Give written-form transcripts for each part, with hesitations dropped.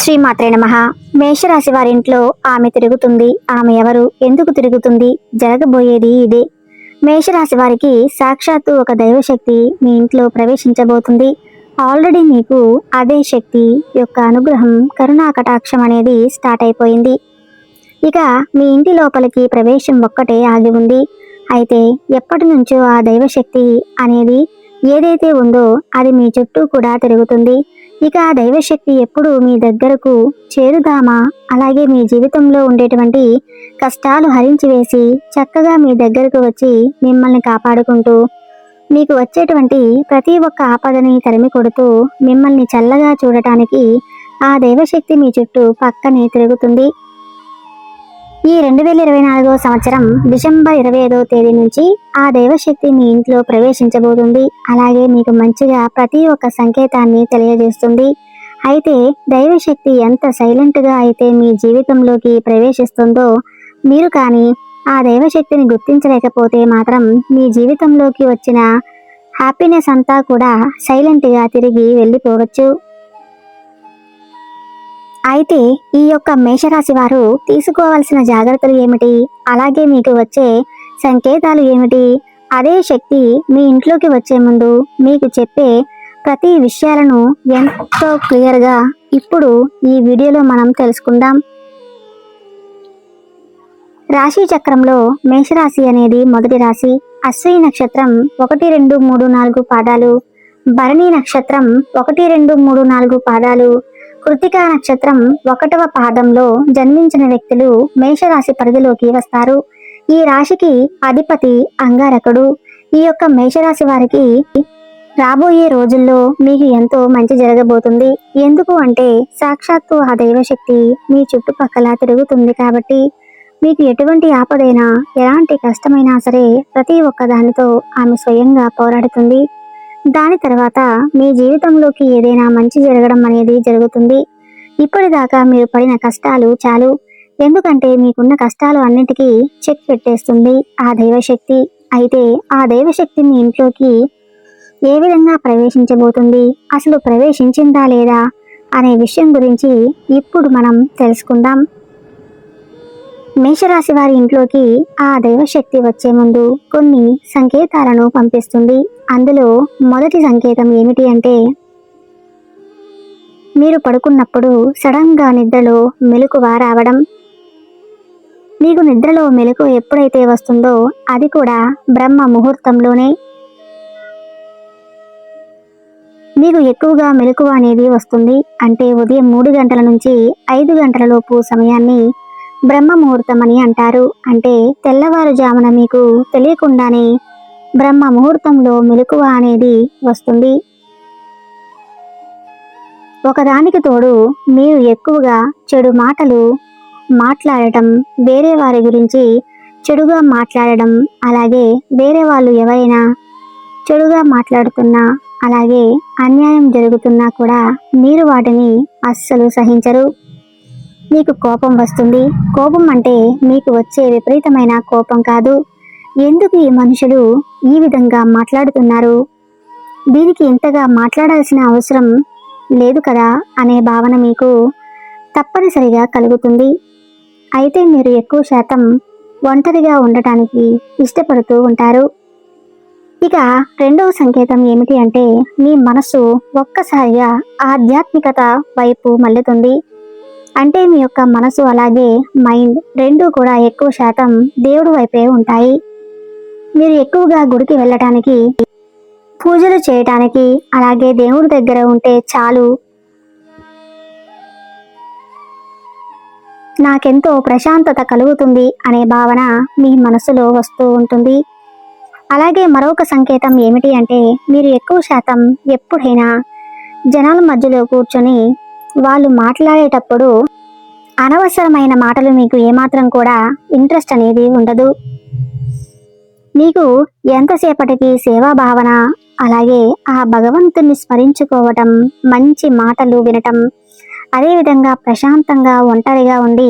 శ్రీమాత్రే నమః. మేషరాశి వారింట్లో ఆమె తిరుగుతుంది. ఆమె ఎవరు, ఎందుకు తిరుగుతుంది, జరగబోయేది ఇదే. మేషరాశి వారికి సాక్షాత్తు ఒక దైవశక్తి మీ ఇంట్లో ప్రవేశించబోతుంది. ఆల్రెడీ మీకు అదే శక్తి యొక్క అనుగ్రహం, కరుణా కటాక్షం అనేది స్టార్ట్ అయిపోయింది. ఇక మీ ఇంటి లోపలికి ప్రవేశం ఒక్కటే ఆగి ఉంది. అయితే ఎప్పటి నుంచో ఆ దైవశక్తి అనేది ఏదైతే ఉందో అది మీ చుట్టూ కూడా తిరుగుతుంది. ఇక ఆ దైవశక్తి ఎప్పుడు మీ దగ్గరకు చేరుదామా, అలాగే మీ జీవితంలో ఉండేటువంటి కష్టాలు హరించివేసి చక్కగా మీ దగ్గరకు వచ్చి మిమ్మల్ని కాపాడుకుంటూ మీకు వచ్చేటువంటి ప్రతి ఒక్క ఆపదని తరిమి కొడుతూ మిమ్మల్ని చల్లగా చూడటానికి ఆ దైవశక్తి మీ చుట్టూ పక్కనే తిరుగుతుంది. ఈ 2024 సంవత్సరం డిసెంబర్ 25వ తేదీ నుంచి ఆ దైవశక్తి మీ ఇంట్లో ప్రవేశించబోతుంది. అలాగే మీకు మంచిగా ప్రతి ఒక్క సంకేతాన్ని తెలియజేస్తుంది. అయితే దైవశక్తి ఎంత సైలెంట్గా అయితే మీ జీవితంలోకి ప్రవేశిస్తుందో, మీరు కానీ ఆ దైవశక్తిని గుర్తించలేకపోతే మాత్రం మీ జీవితంలోకి వచ్చిన హ్యాపీనెస్ అంతా కూడా సైలెంట్గా తిరిగి వెళ్ళిపోవచ్చు. అయితే ఈ యొక్క మేషరాశి వారు తీసుకోవాల్సిన జాగ్రత్తలు ఏమిటి, అలాగే మీకు వచ్చే సంకేతాలు ఏమిటి, అదే శక్తి మీ ఇంట్లోకి వచ్చే ముందు మీకు చెప్పే ప్రతి విషయాలను ఎంతో క్లియర్గా ఇప్పుడు ఈ వీడియోలో మనం తెలుసుకుందాం. రాశి చక్రంలో మేషరాశి అనేది మొదటి రాశి. అశ్విని నక్షత్రం 1, 2, 3, 4 పాదాలు, భరణి నక్షత్రం 1, 2, 3, 4 పాదాలు, కృతికా నక్షత్రం 1వ పాదంలో జన్మించిన వ్యక్తులు మేషరాశి పరిధిలోకి వస్తారు. ఈ రాశికి అధిపతి అంగారకుడు. ఈ యొక్క మేషరాశి వారికి రాబోయే రోజుల్లో మీకు ఎంతో మంచి జరగబోతుంది. ఎందుకు అంటే సాక్షాత్తు ఆ దైవశక్తి మీ చుట్టుపక్కల తిరుగుతుంది కాబట్టి మీకు ఎటువంటి ఆపదైనా, ఎలాంటి కష్టమైనా సరే ప్రతి ఒక్క దానితో ఆమె స్వయంగా పోరాడుతుంది. దాని తర్వాత మీ జీవితంలోకి ఏదైనా మంచి జరగడం అనేది జరుగుతుంది. ఇప్పటిదాకా మీరు పడిన కష్టాలు చాలు. ఎందుకంటే మీకున్న కష్టాలు అన్నిటికీ చెక్ పెట్టేస్తుంది ఆ దైవశక్తి. అయితే ఆ దైవశక్తి మీ ఇంట్లోకి ఏ విధంగా ప్రవేశించబోతుంది, అసలు ప్రవేశించిందా లేదా అనే విషయం గురించి ఇప్పుడు మనం తెలుసుకుందాం. మేషరాశి వారి ఇంట్లోకి ఆ దైవశక్తి వచ్చే ముందు కొన్ని సంకేతాలను పంపిస్తుంది. అందులో మొదటి సంకేతం ఏమిటి అంటే, మీరు పడుకున్నప్పుడు సడన్ గా నిద్రలో మెలకువ రావడం. మీకు నిద్రలో మెలకువ ఎప్పుడైతే వస్తుందో అది కూడా బ్రహ్మ ముహూర్తంలోనే. మీకు ఎక్కువగా మెలకువ అనేది వస్తుంది. అంటే ఉదయం 3 గంటల నుంచి 5 గంటల లోపు సమయాన్ని బ్రహ్మ ముహూర్తం అని అంటారు. అంటే తెల్లవారుజామున మీకు తెలియకుండానే బ్రహ్మ ముహూర్తంలో మెలకువ అనేది వస్తుంది. ఒకదానికి తోడు మీరు ఎక్కువగా చెడు మాటలు మాట్లాడటం, వేరే వారి గురించి చెడుగా మాట్లాడడం, అలాగే వేరే వాళ్ళు ఎవరైనా చెడుగా మాట్లాడుతున్నా, అలాగే అన్యాయం జరుగుతున్నా కూడా మీరు వాటిని అస్సలు సహించరు. మీకు కోపం వస్తుంది. కోపం అంటే మీకు వచ్చే విపరీతమైన కోపం కాదు, ఎందుకు ఈ మనుషులు ఈ విధంగా మాట్లాడుతున్నారు, దీనికి ఇంతగా మాట్లాడాల్సిన అవసరం లేదు కదా అనే భావన మీకు తప్పనిసరిగా కలుగుతుంది. అయితే మీరు ఎక్కువ శాతం ఒంటరిగా ఉండటానికి ఇష్టపడుతూ ఉంటారు. ఇక రెండవ సంకేతం ఏమిటి అంటే, మీ మనసు ఒక్కసారిగా ఆధ్యాత్మికత వైపు మళ్ళుతుంది. అంటే మీ యొక్క మనసు అలాగే మైండ్ రెండూ కూడా ఎక్కువ శాతం దేవుడి వైపే ఉంటాయి. మీరు ఎక్కువగా గుడికి వెళ్ళటానికి, పూజలు చేయటానికి, అలాగే దేవుడి దగ్గర ఉంటే చాలు, నాకెంతో ప్రశాంతత కలుగుతుంది అనే భావన మీ మనసులో వస్తూ ఉంటుంది. అలాగే మరొక సంకేతం ఏమిటి అంటే, మీరు ఎక్కువ శాతం ఎప్పుడైనా జనాల మధ్యలో కూర్చొని వాళ్ళు మాట్లాడేటప్పుడు అనవసరమైన మాటలు మీకు ఏమాత్రం కూడా ఇంట్రెస్ట్ అనేది ఉండదు. మీకు ఎంతసేపటికి సేవా భావన, అలాగే ఆ భగవంతుని స్మరించుకోవటం, మంచి మాటలు వినటం, అదేవిధంగా ప్రశాంతంగా ఒంటరిగా ఉండి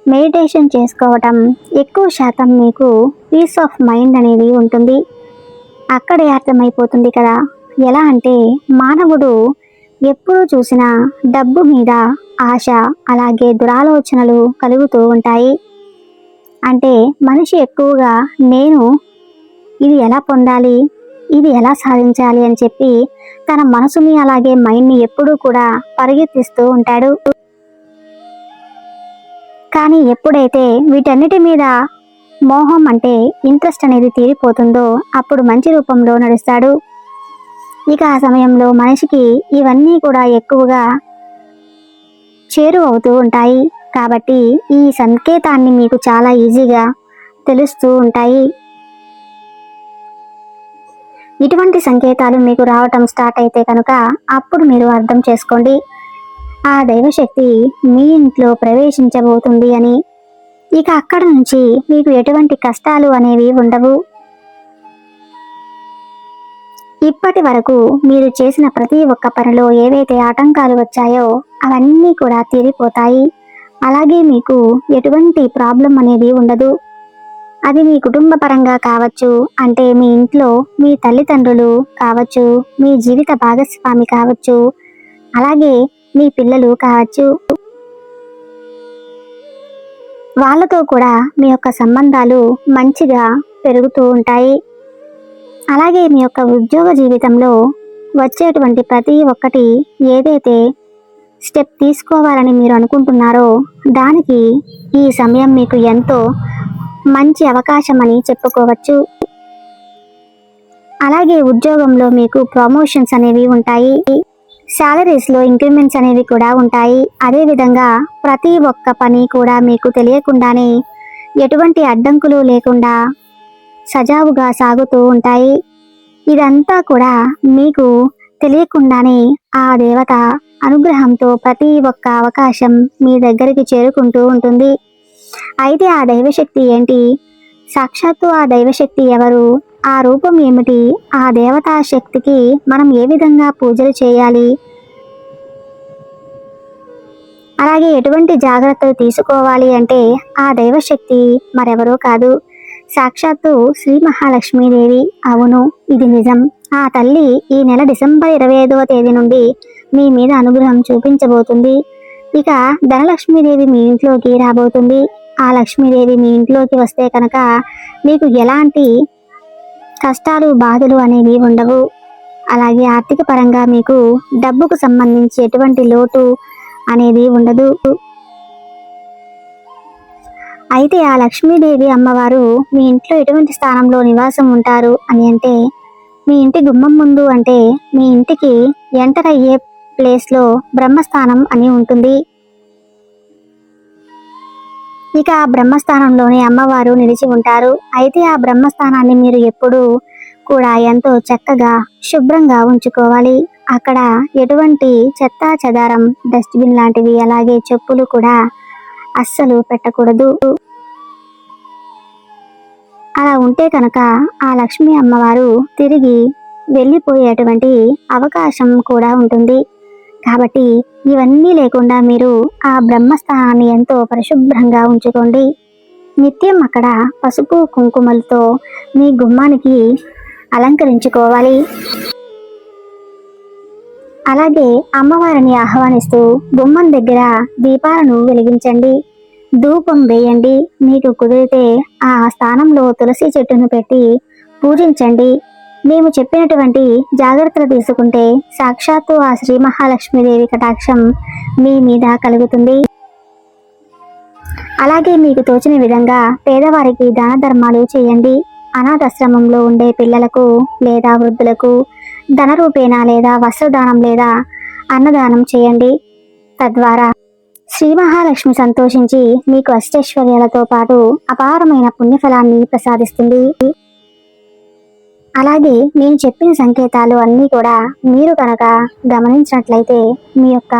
మెడిటేషన్ చేసుకోవటం, ఎక్కువ శాతం మీకు పీస్ ఆఫ్ మైండ్ అనేది ఉంటుంది. అక్కడే అర్థమైపోతుంది కదా. ఎలా అంటే మానవుడు ఎప్పుడు చూసినా డబ్బు మీద ఆశ అలాగే దురాలోచనలు కలుగుతూ ఉంటాయి. అంటే మనిషి ఎక్కువగా నేను ఇది ఎలా పొందాలి, ఇది ఎలా సాధించాలి అని చెప్పి తన మనసుని అలాగే మైండ్ని ఎప్పుడూ కూడా పరిగెత్తిస్తూ ఉంటాడు. కానీ ఎప్పుడైతే వీటన్నిటి మీద మోహం అంటే ఇంట్రెస్ట్ అనేది తీరిపోతుందో అప్పుడు మంచి రూపంలో నడుస్తాడు. ఇక ఆ సమయంలో మనిషికి ఇవన్నీ కూడా ఎక్కువగా చేరువవుతూ ఉంటాయి. కాబట్టి ఈ సంకేతాన్ని మీకు చాలా ఈజీగా తెలుస్తూ ఉంటాయి. ఇటువంటి సంకేతాలు మీకు రావటం స్టార్ట్ అయితే కనుక అప్పుడు మీరు అర్థం చేసుకోండి, ఆ దైవశక్తి మీ ఇంట్లో ప్రవేశించబోతుంది అని. ఇక అక్కడ నుంచి మీకు ఎటువంటి కష్టాలు అనేవి ఉండవు. ఇప్పటి వరకు మీరు చేసిన ప్రతి ఒక్క పనిలో ఏవైతే ఆటంకాలు వచ్చాయో అవన్నీ కూడా తీరిపోతాయి. అలాగే మీకు ఎటువంటి ప్రాబ్లం అనేది ఉండదు. అది మీ కుటుంబ పరంగా కావచ్చు, అంటే మీ ఇంట్లో మీ తల్లిదండ్రులు కావచ్చు, మీ జీవిత భాగస్వామి కావచ్చు, అలాగే మీ పిల్లలు కావచ్చు. వాళ్ళతో కూడా మీ యొక్క సంబంధాలు మంచిగా పెరుగుతూ ఉంటాయి. అలాగే మీ యొక్క ఉద్యోగ జీవితంలో వచ్చేటువంటి ప్రతి ఒక్కటి ఏదైతే స్టెప్ తీసుకోవాలని మీరు అనుకుంటున్నారో దానికి ఈ సమయం మీకు ఎంతో మంచి అవకాశం అని చెప్పుకోవచ్చు. అలాగే ఉద్యోగంలో మీకు ప్రమోషన్స్ అనేవి ఉంటాయి. శాలరీస్లో ఇంక్రిమెంట్స్ అనేవి కూడా ఉంటాయి. అదేవిధంగా ప్రతి ఒక్క పని కూడా మీకు తెలియకుండానే ఎటువంటి అడ్డంకులు లేకుండా సజావుగా సాగుతూ ఉంటాయి. ఇదంతా కూడా మీకు తెలియకుండానే ఆ దేవత అనుగ్రహంతో ప్రతి ఒక్క అవకాశం మీ దగ్గరికి చేరుకుంటూ ఉంటుంది. అయితే ఆ దైవశక్తి ఏంటి, సాక్షాత్తు ఆ దైవశక్తి ఎవరు, ఆ రూపం ఏమిటి, ఆ దేవతా శక్తికి మనం ఏ విధంగా పూజలు చేయాలి, అలాగే ఎటువంటి జాగ్రత్తలు తీసుకోవాలి అంటే ఆ దైవశక్తి మరెవరో కాదు, సాక్షాత్తు శ్రీ మహాలక్ష్మీదేవి. అవును, ఇది నిజం. ఆ తల్లి ఈ నెల డిసెంబర్ 25వ తేదీ నుండి మీ మీద అనుగ్రహం చూపించబోతుంది. ఇక ధనలక్ష్మీదేవి మీ ఇంట్లోకి రాబోతుంది. ఆ లక్ష్మీదేవి మీ ఇంట్లోకి వస్తే కనుక మీకు ఎలాంటి కష్టాలు బాధలు అనేవి ఉండవు. అలాగే ఆర్థిక పరంగా మీకు డబ్బుకు సంబంధించి ఎటువంటి లోటు అనేది ఉండదు. అయితే ఆ లక్ష్మీదేవి అమ్మవారు మీ ఇంట్లో ఎటువంటి స్థానంలో నివాసం ఉంటారు అని అంటే మీ ఇంటి గుమ్మం ముందు, అంటే మీ ఇంటికి ఎంటర్ అయ్యే ప్లేస్లో బ్రహ్మస్థానం అని ఉంటుంది. ఇక ఆ బ్రహ్మస్థానంలోనే అమ్మవారు నిలిచి ఉంటారు. అయితే ఆ బ్రహ్మస్థానాన్ని మీరు ఎప్పుడూ కూడా ఎంతో చక్కగా శుభ్రంగా ఉంచుకోవాలి. అక్కడ ఎటువంటి చెత్తా చెదారం, డస్ట్బిన్ లాంటివి, అలాగే చెప్పులు కూడా అస్సలు పెట్టకూడదు. అలా ఉంటే కనుక ఆ లక్ష్మీ అమ్మవారు తిరిగి వెళ్ళిపోయేటువంటి అవకాశం కూడా ఉంటుంది. కాబట్టి ఇవన్నీ లేకుండా మీరు ఆ బ్రహ్మస్థానాన్ని ఎంతో పరిశుభ్రంగా ఉంచుకోండి. నిత్యం అక్కడ పసుపు కుంకుమలతో మీ గుమ్మానికి అలంకరించుకోవాలి. అలాగే అమ్మవారిని ఆహ్వానిస్తూ గుమ్మం దగ్గర దీపాలను వెలిగించండి, ధూపం వేయండి. మీకు కుదిరితే ఆ స్థానంలో తులసి చెట్టును పెట్టి పూజించండి. మేము చెప్పినటువంటి జాగ్రత్తలు తీసుకుంటే సాక్షాత్తు ఆ శ్రీ మహాలక్ష్మీదేవి కటాక్షం మీ మీద కలుగుతుంది. అలాగే మీకు తోచిన విధంగా పేదవారికి దాన ధర్మాలు చేయండి. అనాథాశ్రమంలో ఉండే పిల్లలకు లేదా వృద్ధులకు ధన రూపేణ లేదా వస్త్రదానం లేదా అన్నదానం చేయండి. తద్వారా శ్రీ మహాలక్ష్మి సంతోషించి మీకు అష్టైశ్వర్యాలతో పాటు అపారమైన పుణ్యఫలాన్ని ప్రసాదిస్తుంది. అలాగే నేను చెప్పిన సంకేతాలు అన్నీ కూడా మీరు కనుక గమనించినట్లయితే మీ యొక్క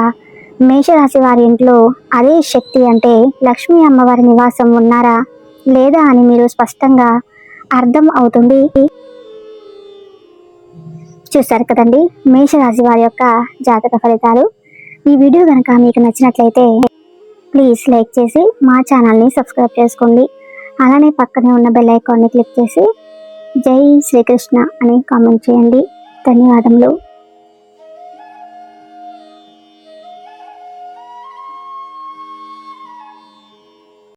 మేషరాశి వారి ఇంట్లో అదే శక్తి అంటే లక్ష్మీ అమ్మవారి నివాసం ఉన్నారా లేదా అని మీరు స్పష్టంగా అర్థం అవుతుంది. చూశారు కదండి మేషరాశి వారి యొక్క జాతక ఫలితాలు. ఈ వీడియో కనుక మీకు నచ్చినట్లయితే ప్లీజ్ లైక్ చేసి మా ఛానల్ని సబ్స్క్రైబ్ చేసుకోండి. అలానే పక్కనే ఉన్న బెల్ ఐకాన్ని క్లిక్ చేసి జై శ్రీకృష్ణ అని కామెంట్ చేయండి. ధన్యవాదములు.